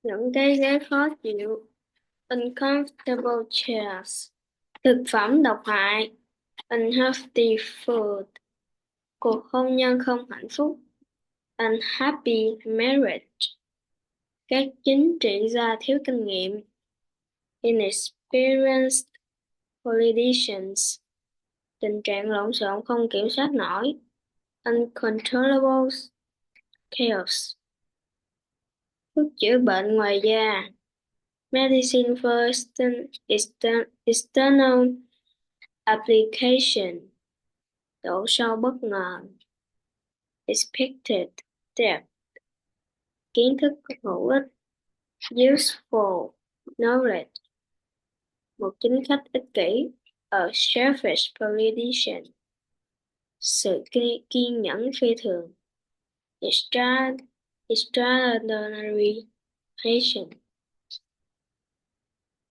những cái ghế khó chịu, uncomfortable chairs, thực phẩm độc hại, unhealthy food, cuộc hôn nhân không hạnh phúc, unhappy marriage, các chính trị gia thiếu kinh nghiệm, inexperienced politicians, tình trạng lộn xộn không kiểm soát nổi, uncontrollable chaos, thuốc chữa bệnh ngoài da, medicine for external application, độ sâu bất ngờ, expected depth, kiến thức hữu ích, useful knowledge, một chính khách ích kỷ, a selfish politician, sự kiên nhẫn phi thường, extraordinary patient.